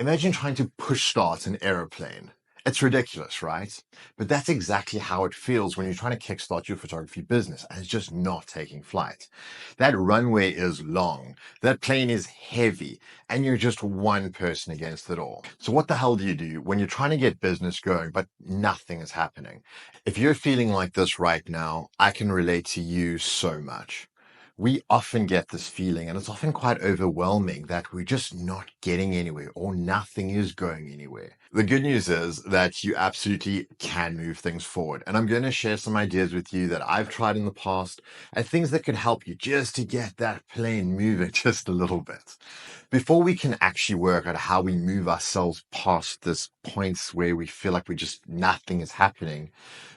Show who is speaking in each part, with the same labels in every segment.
Speaker 1: Imagine trying to push start an aeroplane. It's ridiculous, right? But that's exactly how it feels when you're trying to kickstart your photography business and it's just not taking flight. That runway is long, that plane is heavy, and you're just one person against it all. So what the hell do you do when you're trying to get business going, but nothing is happening? If you're feeling like this right now, I can relate to you so much. We often get this feeling, and it's often quite overwhelming that we're just not getting anywhere or nothing is going anywhere. The good news is that you absolutely can move things forward. And I'm going to share some ideas with you that I've tried in the past and things that could help you just to get that plane moving just a little bit. Before we can actually work out how we move ourselves past this points where we feel like we just nothing is happening,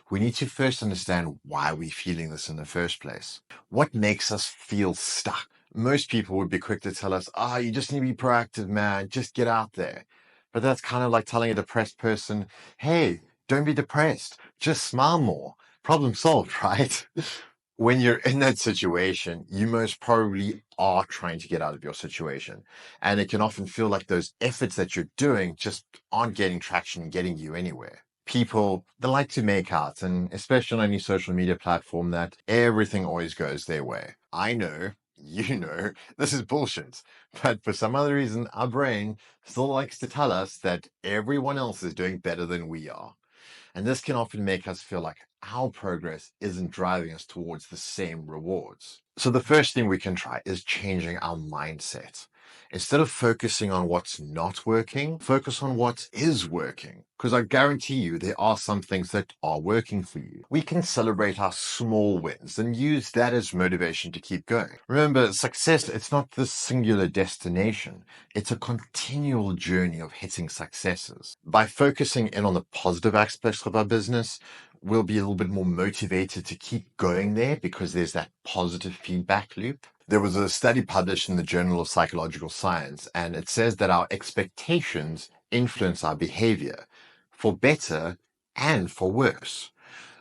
Speaker 1: we need to first understand why we're feeling this in the first place. What makes us feel stuck? Most people would be quick to tell us, you just need to be proactive, man. Just get out there. But that's kind of like telling a depressed person, hey, don't be depressed. Just smile more. Problem solved, right? When you're in that situation, you most probably are trying to get out of your situation. And it can often feel like those efforts that you're doing just aren't getting traction and getting you anywhere. People, they like to make out, and especially on any social media platform, that everything always goes their way. I know, you know, this is bullshit. But for some other reason, our brain still likes to tell us that everyone else is doing better than we are. And this can often make us feel like our progress isn't driving us towards the same rewards. So the first thing we can try is changing our mindset. Instead of focusing on what's not working, focus on what is working. Because I guarantee you, there are some things that are working for you. We can celebrate our small wins and use that as motivation to keep going. Remember, success, it's not this singular destination. It's a continual journey of hitting successes. By focusing in on the positive aspects of our business, we'll be a little bit more motivated to keep going there because there's that positive feedback loop. There was a study published in the Journal of Psychological Science, and it says that our expectations influence our behavior for better and for worse.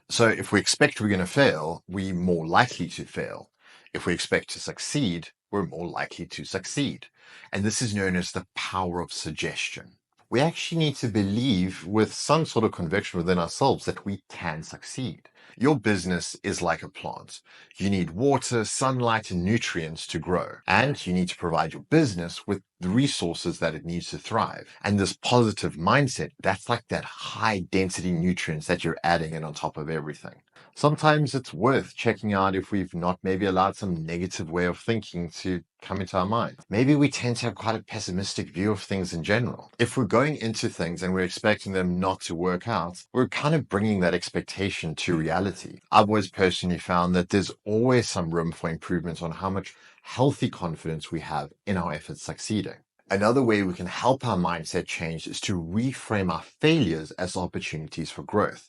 Speaker 1: So if we expect we're going to fail, we're more likely to fail. If we expect to succeed, we're more likely to succeed. And this is known as the power of suggestion. We actually need to believe with some sort of conviction within ourselves that we can succeed. Your business is like a plant. You need water, sunlight, and nutrients to grow. And you need to provide your business with the resources that it needs to thrive. And this positive mindset, that's like that high density nutrients that you're adding in on top of everything. Sometimes it's worth checking out if we've not maybe allowed some negative way of thinking to come into our mind. Maybe we tend to have quite a pessimistic view of things in general. If we're going into things and we're expecting them not to work out, we're kind of bringing that expectation to reality. I've always personally found that there's always some room for improvement on how much healthy confidence we have in our efforts succeeding. Another way we can help our mindset change is to reframe our failures as opportunities for growth.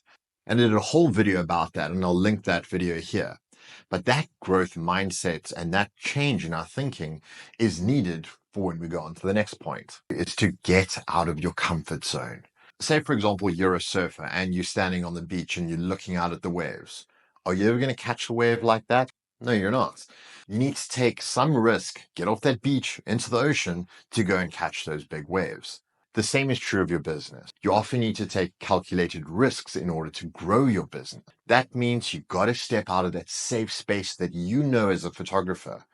Speaker 1: And I did a whole video about that, and I'll link that video here. But that growth mindset and that change in our thinking is needed for when we go on to the next point. It's to get out of your comfort zone. Say, for example, you're a surfer and you're standing on the beach and you're looking out at the waves. Are you ever going to catch a wave like that? No, you're not. You need to take some risk, get off that beach into the ocean to go and catch those big waves. The same is true of your business. You often need to take calculated risks in order to grow your business. That means you got to step out of that safe space that you know as a photographer.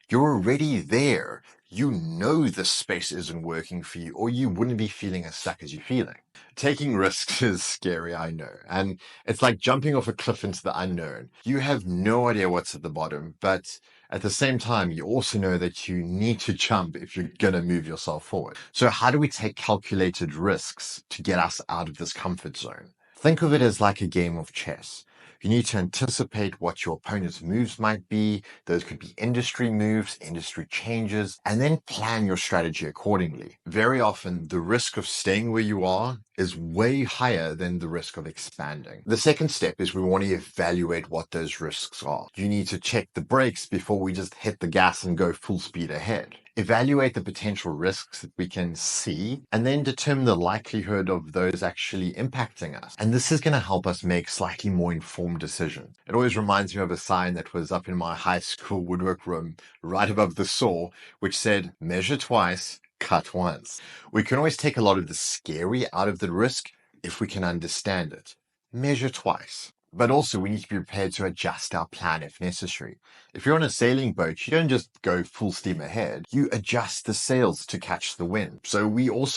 Speaker 1: You're already there. You know this space isn't working for you, or you wouldn't be feeling as stuck as you're feeling. Taking risks is scary, I know. And it's like jumping off a cliff into the unknown. You have no idea what's at the bottom, but at the same time, you also know that you need to jump if you're going to move yourself forward. So how do we take calculated risks to get us out of this comfort zone? Think of it as like a game of chess. You need to anticipate what your opponent's moves might be. Those could be industry moves, industry changes, and then plan your strategy accordingly. Very often, the risk of staying where you are is way higher than the risk of expanding. The second step is we want to evaluate what those risks are. You need to check the brakes before we just hit the gas and go full speed ahead. Evaluate the potential risks that we can see, and then determine the likelihood of those actually impacting us. And this is going to help us make slightly more informed decisions. It always reminds me of a sign that was up in my high school woodwork room right above the saw, which said, measure twice, cut once. We can always take a lot of the scary out of the risk if we can understand it. Measure twice. But also, we need to be prepared to adjust our plan if necessary. If you're on a sailing boat, you don't just go full steam ahead. You adjust the sails to catch the wind. So we want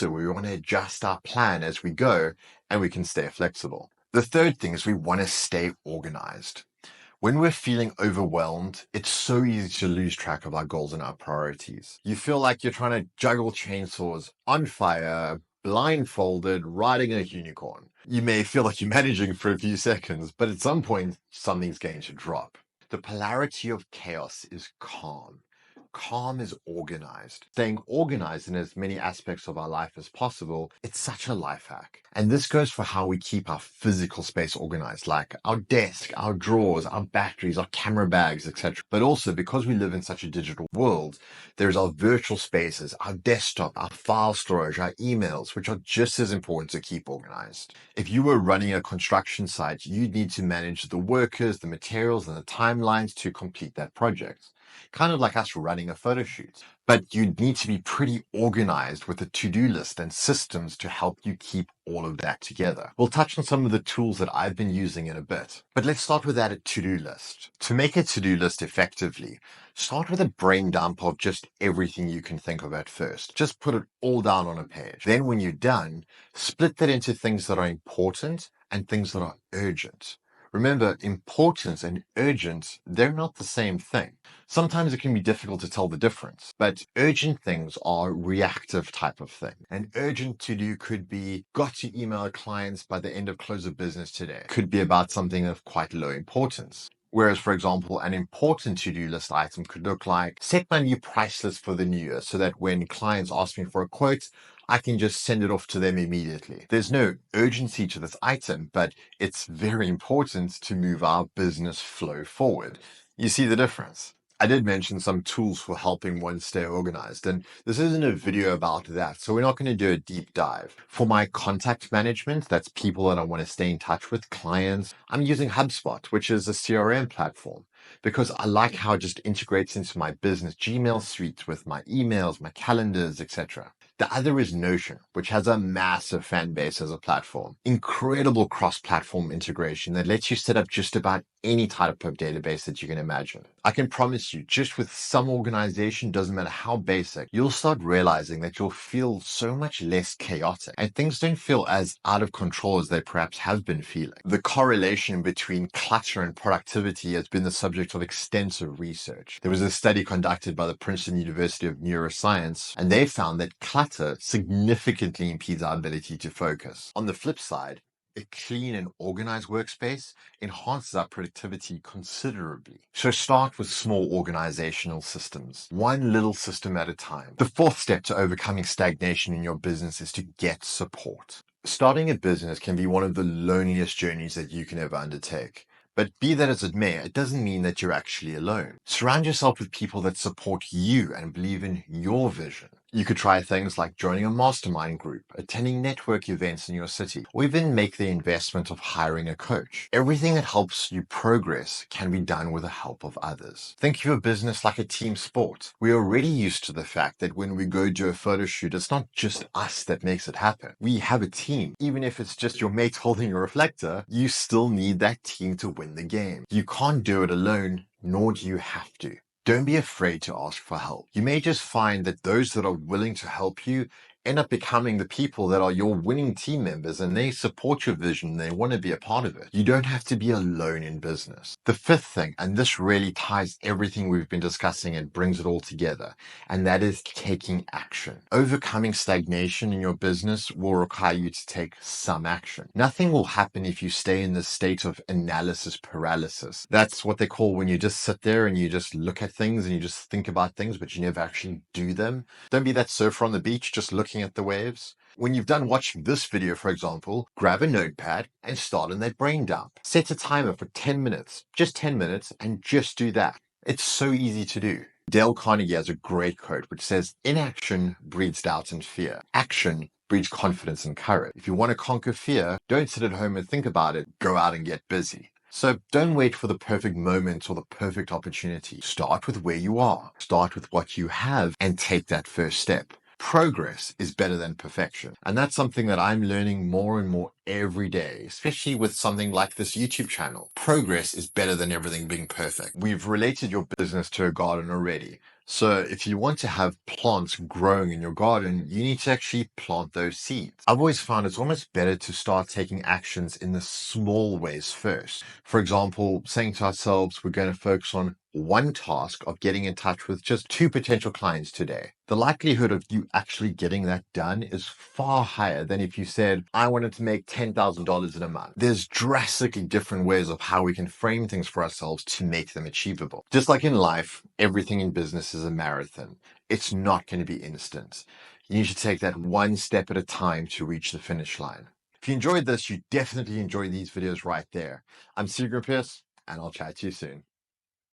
Speaker 1: to adjust our plan as we go, and we can stay flexible. The third thing is we want to stay organized. When we're feeling overwhelmed, it's so easy to lose track of our goals and our priorities. You feel like you're trying to juggle chainsaws on fire, blindfolded, riding a unicorn. You may feel like you're managing for a few seconds, but at some point, something's going to drop. The polarity of chaos is calm. Calm is organized. Staying organized in as many aspects of our life as possible, it's such a life hack. And this goes for how we keep our physical space organized, like our desk, our drawers, our batteries, our camera bags, etc. But also because we live in such a digital world, there's our virtual spaces, our desktop, our file storage, our emails, which are just as important to keep organized. If you were running a construction site, you'd need to manage the workers, the materials, and the timelines to complete that project. Kind of like us running a photo shoot. But you need to be pretty organized with a to-do list and systems to help you keep all of that together. We'll touch on some of the tools that I've been using in a bit. But let's start with that to-do list. To make a to-do list effectively, start with a brain dump of just everything you can think of at first. Just put it all down on a page. Then when you're done, split that into things that are important and things that are urgent. Remember, important and urgent, they're not the same thing. Sometimes it can be difficult to tell the difference, but urgent things are reactive type of thing. An urgent to do could be got to email clients by the end of close of business today. Could be about something of quite low importance. Whereas, for example, an important to-do list item could look like set my new price list for the new year so that when clients ask me for a quote, I can just send it off to them immediately. There's no urgency to this item, but it's very important to move our business flow forward. You see the difference? I did mention some tools for helping one stay organized, and this isn't a video about that, so we're not going to do a deep dive. For my contact management, that's people that I want to stay in touch with, clients, I'm using HubSpot, which is a CRM platform, because I like how it just integrates into my business Gmail suite with my emails, my calendars, etc. The other is Notion, which has a massive fan base as a platform. Incredible cross-platform integration that lets you set up just about any type of database that you can imagine. I can promise you, just with some organization, doesn't matter how basic, you'll start realizing that you'll feel so much less chaotic and things don't feel as out of control as they perhaps have been feeling. The correlation between clutter and productivity has been the subject of extensive research. There was a study conducted by the Princeton University of Neuroscience, and they found that clutter significantly impedes our ability to focus. On the flip side, a clean and organized workspace enhances our productivity considerably. So start with small organizational systems, one little system at a time. The fourth step to overcoming stagnation in your business is to get support. Starting a business can be one of the loneliest journeys that you can ever undertake. But be that as it may, it doesn't mean that you're actually alone. Surround yourself with people that support you and believe in your vision. You could try things like joining a mastermind group, attending network events in your city, or even make the investment of hiring a coach. Everything that helps you progress can be done with the help of others. Think of your business like a team sport. We're already used to the fact that when we go do a photo shoot, it's not just us that makes it happen. We have a team. Even if it's just your mate holding a reflector, you still need that team to win the game. You can't do it alone, nor do you have to. Don't be afraid to ask for help. You may just find that those that are willing to help you end up becoming the people that are your winning team members and they support your vision. They want to be a part of it. You don't have to be alone in business. The fifth thing, and this really ties everything we've been discussing and brings it all together, and that is taking action. Overcoming stagnation in your business will require you to take some action. Nothing will happen if you stay in this state of analysis paralysis. That's what they call when you just sit there and you just look at things and you just think about things, but you never actually do them. Don't be that surfer on the beach just looking at the waves. When you've done watching this video, for example, grab a notepad and start on that brain dump. Set a timer for 10 minutes, just 10 minutes, and just do that. It's so easy to do. Dale Carnegie has a great quote which says, inaction breeds doubt and fear. Action breeds confidence and courage. If you want to conquer fear, don't sit at home and think about it. Go out and get busy. So don't wait for the perfect moment or the perfect opportunity. Start with where you are. Start with what you have and take that first step. Progress is better than perfection. And that's something that I'm learning more and more every day, especially with something like this YouTube channel. Progress is better than everything being perfect. We've related your business to a garden already. So if you want to have plants growing in your garden, you need to actually plant those seeds. I've always found it's almost better to start taking actions in the small ways first. For example, saying to ourselves, we're going to focus on one task of getting in touch with just 2 potential clients today. The likelihood of you actually getting that done is far higher than if you said, I wanted to make $10,000 in a month. There's drastically different ways of how we can frame things for ourselves to make them achievable. Just like in life, everything in business is a marathon. It's not going to be instant. You need to take that one step at a time to reach the finish line. If you enjoyed this, you definitely enjoy these videos right there. I'm Seagram Pierce, and I'll chat to you soon.